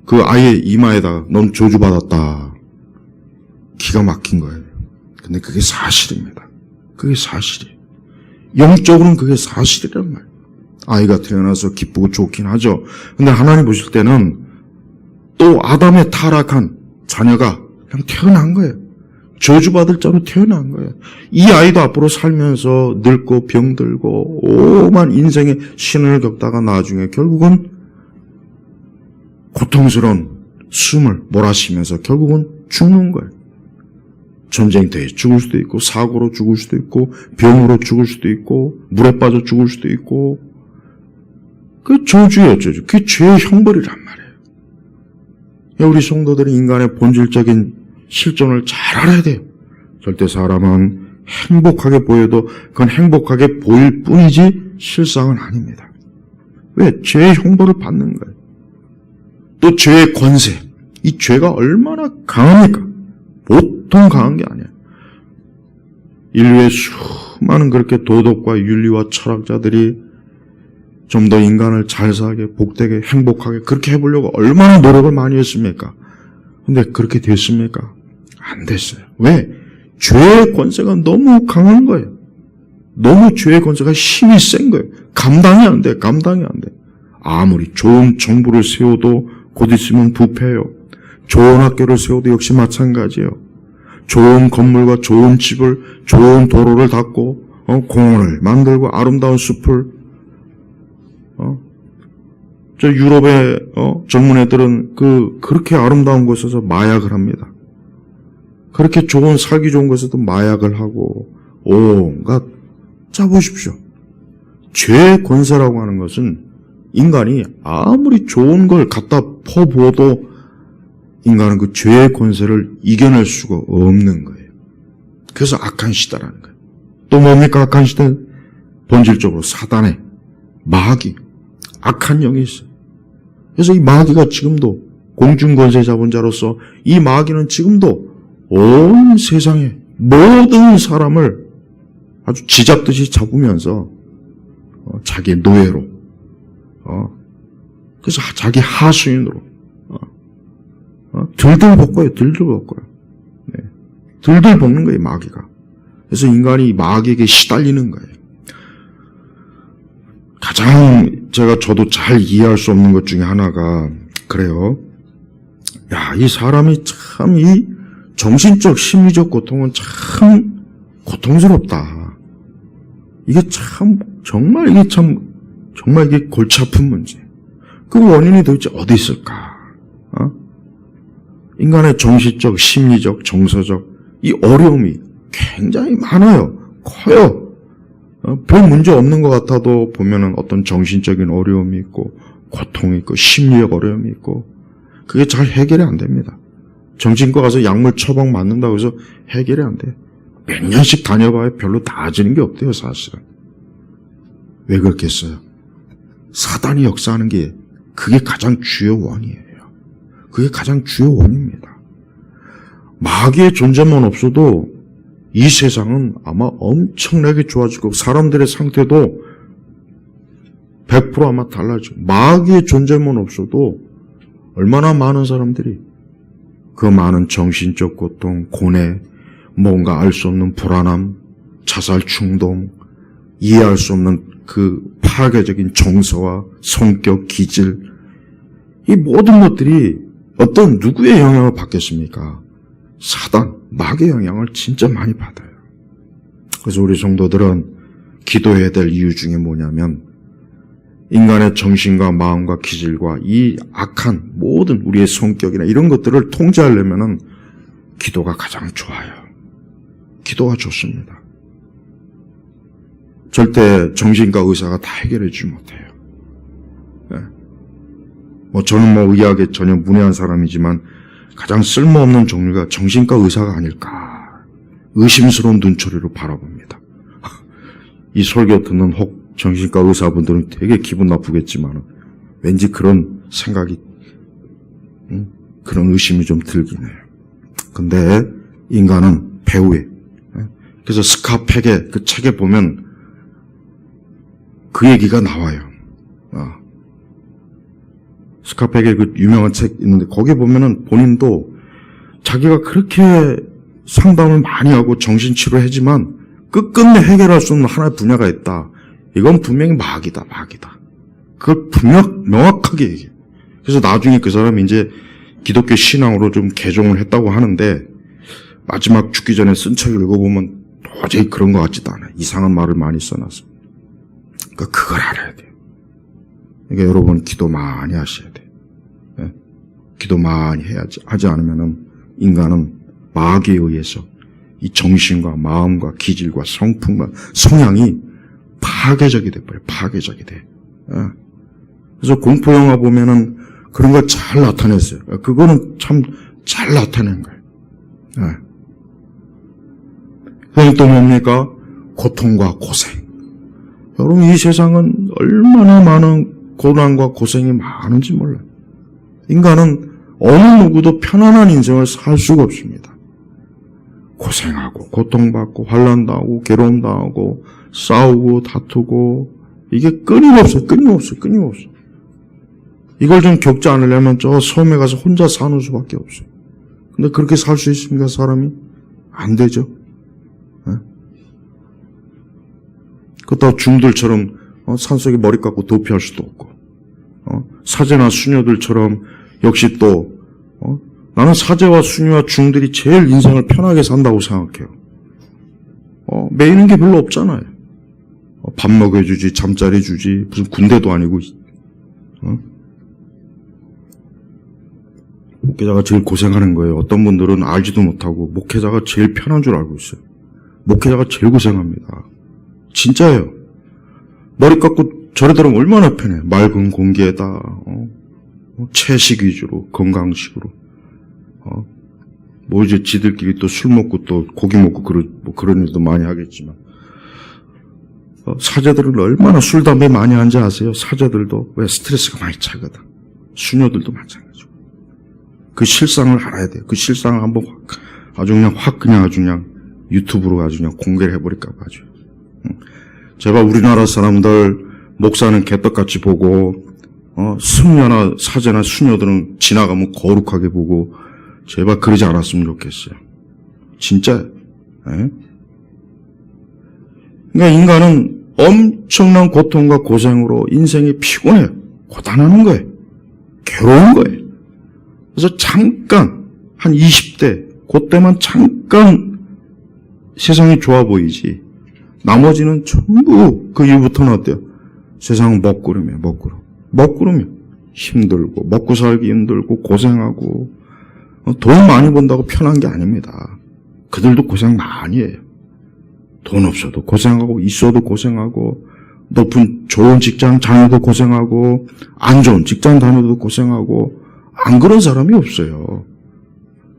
그 아이의 이마에다가 넌 저주받았다. 기가 막힌 거예요. 근데 그게 사실입니다. 그게 사실이에요. 영적으로는 그게 사실이란 말이에요. 아이가 태어나서 기쁘고 좋긴 하죠. 근데 하나님 보실 때는 또 아담의 타락한 자녀가 그냥 태어난 거예요. 저주받을 자로 태어난 거예요. 이 아이도 앞으로 살면서 늙고 병들고 오만 인생의 신을 겪다가 나중에 결국은 고통스러운 숨을 몰아쉬면서 결국은 죽는 거예요. 전쟁터에 죽을 수도 있고 사고로 죽을 수도 있고 병으로 죽을 수도 있고 물에 빠져 죽을 수도 있고 그 저주예요. 저주. 그게 죄의 형벌이란 말이에요. 우리 성도들은 인간의 본질적인 실존을 잘 알아야 돼요. 절대 사람은 행복하게 보여도 그건 행복하게 보일 뿐이지 실상은 아닙니다. 왜? 죄의 형벌을 받는 거예요. 또 죄의 권세. 이 죄가 얼마나 강합니까? 보통 강한 게 아니에요. 인류의 수많은 그렇게 도덕과 윤리와 철학자들이 좀 더 인간을 잘 살게, 복되게, 행복하게 그렇게 해보려고 얼마나 노력을 많이 했습니까? 근데 그렇게 됐습니까? 안 됐어요. 왜? 죄의 권세가 너무 강한 거예요. 너무 죄의 권세가 힘이 센 거예요. 감당이 안 돼. 감당이 안 돼. 아무리 좋은 정부를 세워도 곧 있으면 부패해요. 좋은 학교를 세워도 역시 마찬가지예요. 좋은 건물과 좋은 집을, 좋은 도로를 닦고 공원을 만들고 아름다운 숲을 저 유럽의 젊은 애들은 그렇게 아름다운 곳에서 마약을 합니다. 그렇게 좋은 살기 좋은 곳에도 마약을 하고 온갖 자 보십시오. 죄의 권세라고 하는 것은 인간이 아무리 좋은 걸 갖다 퍼부어도 인간은 그 죄의 권세를 이겨낼 수가 없는 거예요. 그래서 악한 시대라는 거예요. 또 뭡니까 악한 시대? 본질적으로 사단의 마귀, 악한 영이 있어요. 그래서 이 마귀가 지금도 공중권세 잡은 자로서 이 마귀는 지금도 온 세상의 모든 사람을 아주 쥐잡듯이 잡으면서 자기의 노예로 그래서 자기 하수인으로 들들 볶아요. 들들 볶아요. 네. 들들 볶는 거예요. 마귀가. 그래서 인간이 마귀에게 시달리는 거예요. 가장 저도 잘 이해할 수 없는 것 중에 하나가 그래요. 야, 이 사람이 참 이 정신적 심리적 고통은 참 고통스럽다. 이게 참 정말 이게 골치 아픈 문제. 그 원인이 도대체 어디 있을까? 인간의 정신적, 심리적, 정서적 이 어려움이 굉장히 많아요. 커요. 별 문제 없는 것 같아도 보면은 어떤 정신적인 어려움이 있고 고통이 있고 심리적 어려움이 있고 그게 잘 해결이 안 됩니다. 정신과 가서 약물 처방 맞는다고 해서 해결이 안 돼요. 몇 년씩 다녀봐야 별로 나아지는 게 없대요, 사실은. 왜 그렇겠어요? 사단이 역사하는 게 그게 가장 주요 원이에요. 그게 가장 주요 원입니다. 마귀의 존재만 없어도 이 세상은 아마 엄청나게 좋아지고 사람들의 상태도 100% 아마 달라지고 마귀의 존재만 없어도 얼마나 많은 사람들이 그 많은 정신적 고통, 고뇌, 뭔가 알 수 없는 불안함, 자살 충동, 이해할 수 없는 그 파괴적인 정서와 성격, 기질 이 모든 것들이 어떤 누구의 영향을 받겠습니까? 사단, 마귀의 영향을 진짜 많이 받아요. 그래서 우리 성도들은 기도해야 될 이유 중에 뭐냐면 인간의 정신과 마음과 기질과 이 악한 모든 우리의 성격이나 이런 것들을 통제하려면은 기도가 가장 좋아요. 기도가 좋습니다. 절대 정신과 의사가 다 해결해 주지 못해요. 네. 저는 의학에 전혀 문외한 사람이지만 가장 쓸모없는 종류가 정신과 의사가 아닐까 의심스러운 눈초리로 바라봅니다. 이 설교 듣는 혹 정신과 의사분들은 되게 기분 나쁘겠지만 왠지 그런 생각이 그런 의심이 좀 들긴 해요. 근데 인간은 배후에 그래서 스카펙의 그 책에 보면 그 얘기가 나와요. 스카펙의 그 유명한 책 있는데 거기에 보면은 본인도 자기가 그렇게 상담을 많이 하고 정신치료하지만 끝끝내 해결할 수 없는 하나의 분야가 있다. 이건 분명히 마귀다. 그걸 명확하게 얘기해. 그래서 나중에 그 사람이 이제 기독교 신앙으로 좀 개종을 했다고 하는데 마지막 죽기 전에 쓴 책 읽어보면 도저히 그런 것 같지도 않아요. 이상한 말을 많이 써놨어. 그러니까 그걸 알아야 돼요. 그러니까 여러분 기도 많이 하셔야 돼요. 네? 기도 많이 해야지. 하지 않으면은 인간은 마귀에 의해서 이 정신과 마음과 기질과 성품과 성향이 파괴적이 돼버려요. 파괴적이 돼. 네? 그래서 공포영화 보면은 그런 걸 잘 나타냈어요. 그거는 참 잘 나타낸 거예요. 네. 그다음에 또 뭡니까? 고통과 고생. 여러분 이 세상은 얼마나 많은 고난과 고생이 많은지 몰라요. 인간은 어느 누구도 편안한 인생을 살 수가 없습니다. 고생하고 고통받고 환난당하고 괴로움당하고 싸우고 다투고 이게 끊임없어요. 이걸 좀 겪지 않으려면 저 섬에 가서 혼자 사는 수밖에 없어요. 근데 그렇게 살 수 있습니까? 사람이? 안 되죠. 네? 그렇다고 중들처럼 산속에 머리 깎고 도피할 수도 없고 사제나 수녀들처럼 역시 또 나는 사제와 수녀와 중들이 제일 인생을 편하게 산다고 생각해요. 매이는 게 별로 없잖아요. 밥 먹여주지, 잠자리 주지, 무슨 군대도 아니고. 목회자가 제일 고생하는 거예요. 어떤 분들은 알지도 못하고 목회자가 제일 편한 줄 알고 있어요. 목회자가 제일 고생합니다. 진짜예요. 머리 깎고 저래 들으면 얼마나 편해. 맑은 공기에다 채식 위주로 건강식으로 뭐 이제 지들끼리 또 술 먹고 또 고기 먹고 그런 일도 많이 하겠지만 사제들은 얼마나 술 담배 많이 하는지 아세요? 사제들도 왜 스트레스가 많이 차거든. 수녀들도 마찬가지고. 그 실상을 알아야 돼요. 그 실상을 한번 아주 그냥 유튜브로 아주 그냥 공개를 해버릴까 봐 아주. 제가 우리나라 사람들 목사는 개떡같이 보고 승려나 사제나 수녀들은 지나가면 거룩하게 보고 제발 그러지 않았으면 좋겠어요. 진짜. 예? 그러니까 인간은 엄청난 고통과 고생으로 인생이 피곤해요. 고단하는 거예요. 괴로운 거예요. 그래서 잠깐 한 20대 그때만 잠깐 세상이 좋아 보이지 나머지는 전부 그 이후부터는 어때요? 세상은 먹구름이에요. 먹구름이요. 힘들고 먹고 살기 힘들고 고생하고 돈 많이 번다고 편한 게 아닙니다. 그들도 고생 많이 해요. 돈 없어도 고생하고 있어도 고생하고 높은 좋은 직장 다녀도 고생하고 안 좋은 직장 다녀도 고생하고 안 그런 사람이 없어요.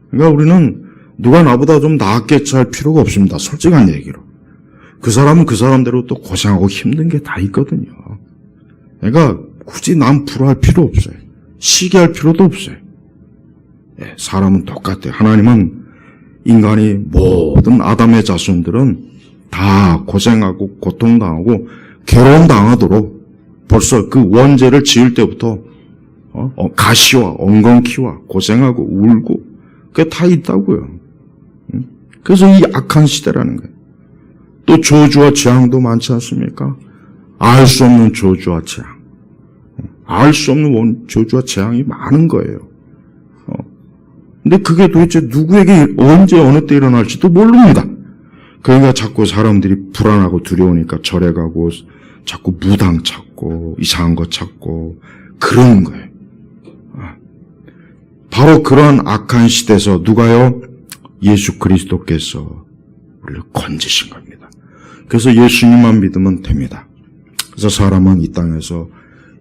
그러니까 우리는 누가 나보다 좀 낫게 살 필요가 없습니다. 솔직한 얘기로. 그 사람은 그 사람대로 또 고생하고 힘든 게 다 있거든요. 그러니까 굳이 남 부러워할 필요 없어요. 시기할 필요도 없어요. 사람은 똑같아요. 하나님은 인간이 모든 아담의 자손들은 다 고생하고 고통당하고 괴로움당하도록 벌써 그 원죄를 지을 때부터 가시와 엉겅퀴와 고생하고 울고 그게 다 있다고요. 그래서 이 악한 시대라는 거예요. 또 저주와 재앙도 많지 않습니까? 알 수 없는 저주와 재앙. 알 수 없는 저주와 재앙이 많은 거예요. 근데 그게 도대체 누구에게 언제 어느 때 일어날지도 모릅니다. 그러니까 자꾸 사람들이 불안하고 두려우니까 절에 가고 자꾸 무당 찾고 이상한 거 찾고 그러는 거예요. 바로 그런 악한 시대에서 누가요? 예수 그리스도께서 우리를 건지신 겁니다. 그래서 예수님만 믿으면 됩니다. 그래서 사람은 이 땅에서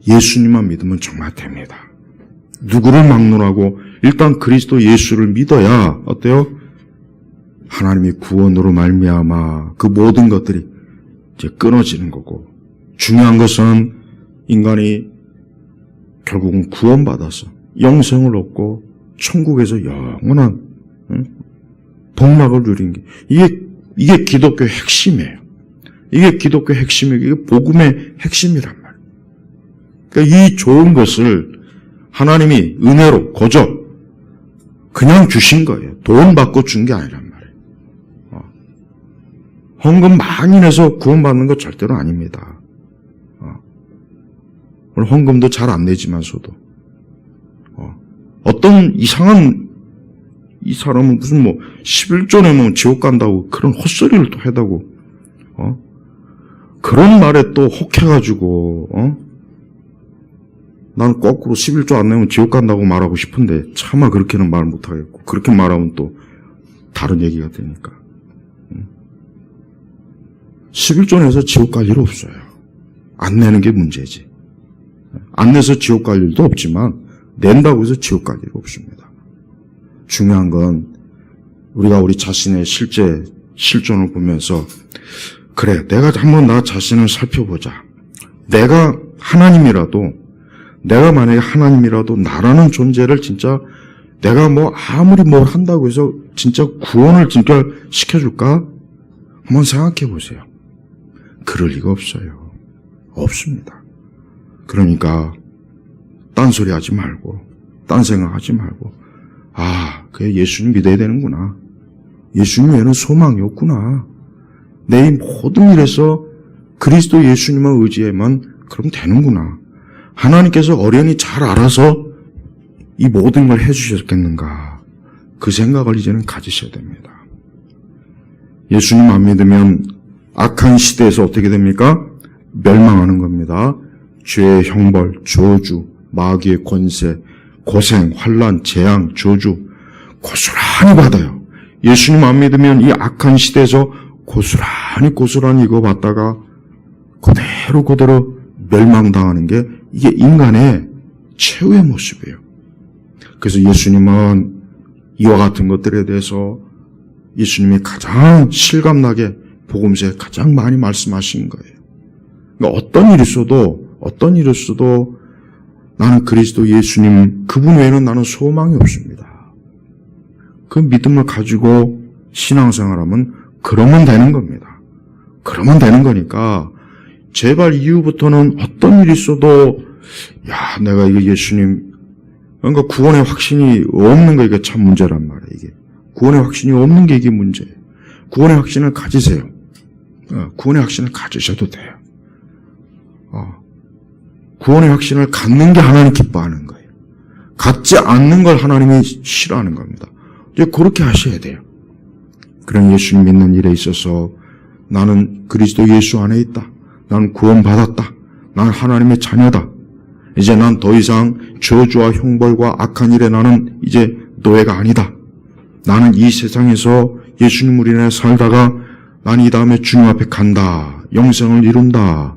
예수님만 믿으면 정말 됩니다. 누구를 막론하고 일단 그리스도 예수를 믿어야 어때요? 하나님이 구원으로 말미암아 그 모든 것들이 이제 끊어지는 거고 중요한 것은 인간이 결국은 구원받아서 영생을 얻고 천국에서 영원한 복락을 누린 게 이게 이게 기독교의 핵심이에요. 이게 기독교의 핵심이고 이게 복음의 핵심이란 말이에요. 그러니까 이 좋은 것을 하나님이 은혜로 거저 그냥 주신 거예요. 돈 받고 준 게 아니란 말이에요. 헌금 많이 내서 구원받는 거 절대로 아닙니다. 오늘 헌금도 잘 안 내지만서도 어떤 이상한 이 사람은 무슨 11조 내면 지옥 간다고 그런 헛소리를 또 해다고 그런 말에 또 혹해가지고 난 거꾸로 11조 안 내면 지옥 간다고 말하고 싶은데 차마 그렇게는 말 못하겠고 그렇게 말하면 또 다른 얘기가 되니까 11조 내서 지옥 갈 일 없어요. 안 내는 게 문제지. 안 내서 지옥 갈 일도 없지만 낸다고 해서 지옥 갈 일 없습니다. 중요한 건 우리가 우리 자신의 실제 실존을 보면서 그래 내가 한번 나 자신을 살펴보자. 내가 만약에 하나님이라도 나라는 존재를 진짜 내가 아무리 뭘 한다고 해서 진짜 구원을 진짜 시켜줄까? 한번 생각해 보세요. 그럴 리가 없어요. 없습니다. 그러니까 딴소리 하지 말고 딴 생각하지 말고 그래 예수님 믿어야 되는구나. 예수님 외에는 소망이 없구나. 내 이 모든 일에서 그리스도 예수님만 의지해만 그럼 되는구나. 하나님께서 어련히 잘 알아서 이 모든 걸 해주셨겠는가. 그 생각을 이제는 가지셔야 됩니다. 예수님 안 믿으면 악한 시대에서 어떻게 됩니까? 멸망하는 겁니다. 죄의 형벌, 저주, 마귀의 권세, 고생, 환난, 재앙, 저주 고스란히 받아요. 예수님 안 믿으면 이 악한 시대에서 고스란히 이거 받다가 그대로 멸망당하는 게 이게 인간의 최후의 모습이에요. 그래서 예수님은 이와 같은 것들에 대해서 예수님이 가장 실감나게 복음서에 가장 많이 말씀하신 거예요. 그러니까 어떤 일이 있어도 나는 그리스도 예수님 그분 외에는 나는 소망이 없습니다. 그 믿음을 가지고 신앙생활하면 그러면 되는 겁니다. 그러면 되는 거니까 제발 이후부터는 어떤 일이 있어도 내가 이게 예수님 그러니까 구원의 확신이 없는 거 이게 참 문제란 말이에요. 이게 구원의 확신이 없는 게 이게 문제예요. 구원의 확신을 가지세요. 구원의 확신을 가지셔도 돼요. 구원의 확신을 갖는 게 하나님 기뻐하는 거예요. 갖지 않는 걸 하나님이 싫어하는 겁니다. 이제 그렇게 하셔야 돼요. 그런 예수님 믿는 일에 있어서 나는 그리스도 예수 안에 있다. 나는 구원받았다. 나는 하나님의 자녀다. 이제 난 더 이상 저주와 형벌과 악한 일에 나는 이제 노예가 아니다. 나는 이 세상에서 예수님을 인해 살다가 난 이 다음에 주님 앞에 간다. 영생을 이룬다.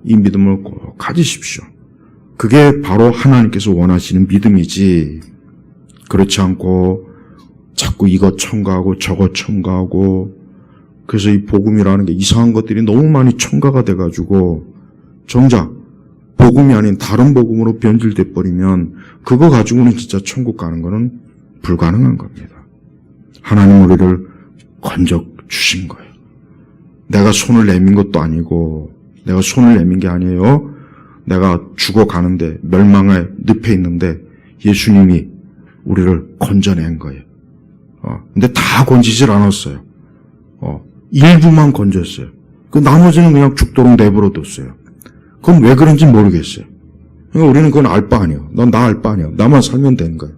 이 믿음을 꼭 가지십시오. 그게 바로 하나님께서 원하시는 믿음이지. 그렇지 않고 자꾸 이것 첨가하고 저것 첨가하고 그래서 이 복음이라는 게 이상한 것들이 너무 많이 첨가가 돼가지고 정작 복음이 아닌 다른 복음으로 변질돼 버리면 그거 가지고는 진짜 천국 가는 거는 불가능한 겁니다. 하나님 우리를 건져 주신 거예요. 내가 손을 내민 것도 아니고 내가 손을 내민 게 아니에요. 내가 죽어가는데 멸망의 늪에 있는데 예수님이 우리를 건져낸 거예요. 근데 다 건지질 않았어요. 일부만 건졌어요. 그 나머지는 그냥 죽도록 내버려뒀어요. 그건 왜 그런지 모르겠어요. 그러니까 우리는 그건 알 바 아니에요. 넌 나 알 바 아니에요. 나만 살면 되는 거예요.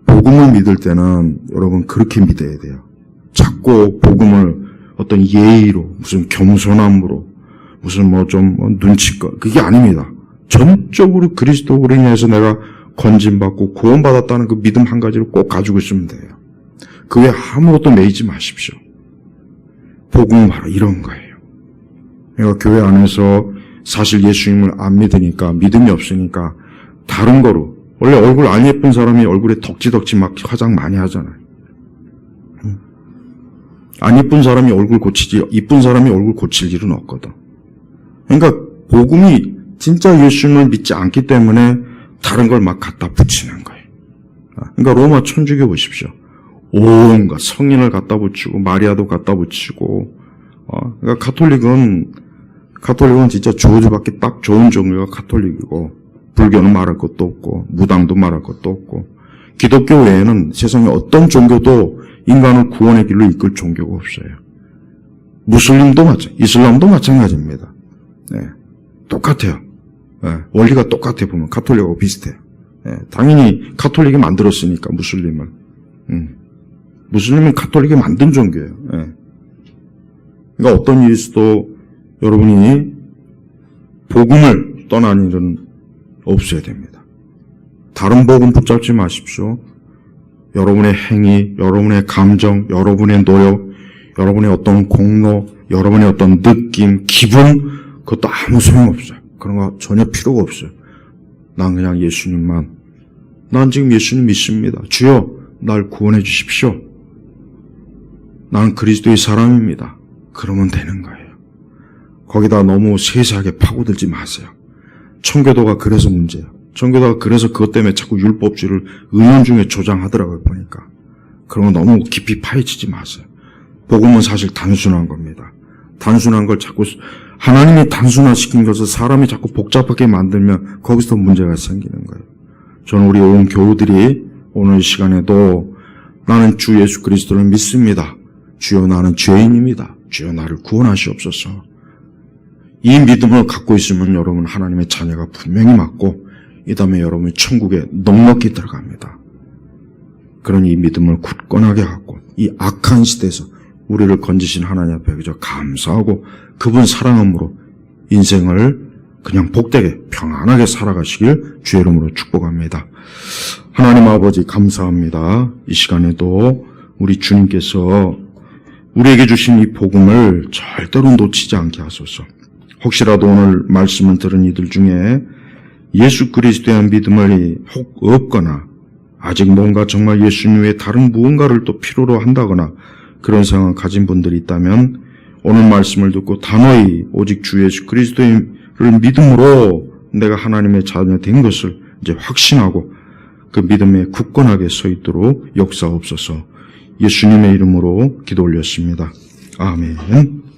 복음을 믿을 때는 여러분 그렇게 믿어야 돼요. 자꾸 복음을 어떤 예의로 무슨 겸손함으로 무슨 눈치껏 그게 아닙니다. 전적으로 그리스도로 인해서 내가 건진받고 구원받았다는 그 믿음 한 가지를 꼭 가지고 있으면 돼요. 그 외에 아무것도 매이지 마십시오. 복음은 바로 이런 거예요. 내가 교회 안에서 사실 예수님을 안 믿으니까 믿음이 없으니까 다른 거로 원래 얼굴 안 예쁜 사람이 얼굴에 덕지덕지 막 화장 많이 하잖아요. 안 예쁜 사람이 얼굴 고치지 이쁜 사람이 얼굴 고칠 일은 없거든. 그러니까 복음이 진짜 예수님을 믿지 않기 때문에 다른 걸 막 갖다 붙이는 거예요. 그러니까 로마 천주교 보십시오. 온갖 성인을 갖다 붙이고 마리아도 갖다 붙이고 그러니까 가톨릭은 진짜 저주받기 딱 좋은 종교가 가톨릭이고 불교는 말할 것도 없고 무당도 말할 것도 없고 기독교 외에는 세상에 어떤 종교도 인간을 구원의 길로 이끌 종교가 없어요. 무슬림도 이슬람도 마찬가지입니다. 네, 똑같아요. 네, 원리가 똑같아 보면 가톨릭하고 비슷해요. 네, 당연히 가톨릭이 만들었으니까 무슬림은. 무슬림은 가톨릭이 만든 종교예요. 네. 그러니까 어떤 일이 있어도 여러분이 복음을 떠난 일은 없어야 됩니다. 다른 복음 붙잡지 마십시오. 여러분의 행위, 여러분의 감정, 여러분의 노력, 여러분의 어떤 공로, 여러분의 어떤 느낌, 기분, 그것도 아무 소용없어요. 그런 거 전혀 필요가 없어요. 난 그냥 예수님만, 난 지금 예수님 믿습니다. 주여, 날 구원해 주십시오. 나는 그리스도의 사람입니다. 그러면 되는 거예요. 거기다 너무 세세하게 파고들지 마세요. 청교도가 그래서 문제예요. 청교도가 그래서 그것 때문에 자꾸 율법주의를 은연중에 조장하더라고요, 보니까. 그런 거 너무 깊이 파헤치지 마세요. 복음은 사실 단순한 겁니다. 단순한 걸 자꾸 하나님이 단순화시킨 것을 사람이 자꾸 복잡하게 만들면 거기서 문제가 생기는 거예요. 저는 우리 온 교우들이 오늘 시간에도 나는 주 예수 그리스도를 믿습니다. 주여 나는 죄인입니다. 주여 나를 구원하시옵소서. 이 믿음을 갖고 있으면 여러분 하나님의 자녀가 분명히 맞고 이 다음에 여러분이 천국에 넉넉히 들어갑니다. 그런 이 믿음을 굳건하게 갖고 이 악한 시대에서 우리를 건지신 하나님 앞에 그저 감사하고 그분 사랑함으로 인생을 그냥 복되게 평안하게 살아가시길 주의 이름으로 축복합니다. 하나님 아버지 감사합니다. 이 시간에도 우리 주님께서 우리에게 주신 이 복음을 절대로 놓치지 않게 하소서. 혹시라도 오늘 말씀을 들은 이들 중에 예수 그리스도에 대한 믿음이 혹 없거나 아직 뭔가 정말 예수님 외에 다른 무언가를 또 필요로 한다거나 그런 상황을 가진 분들이 있다면 오늘 말씀을 듣고 단호히 오직 주 예수 그리스도를 믿음으로 내가 하나님의 자녀 된 것을 이제 확신하고 그 믿음에 굳건하게 서 있도록 역사옵소서. 예수님의 이름으로 기도 올렸습니다. 아멘.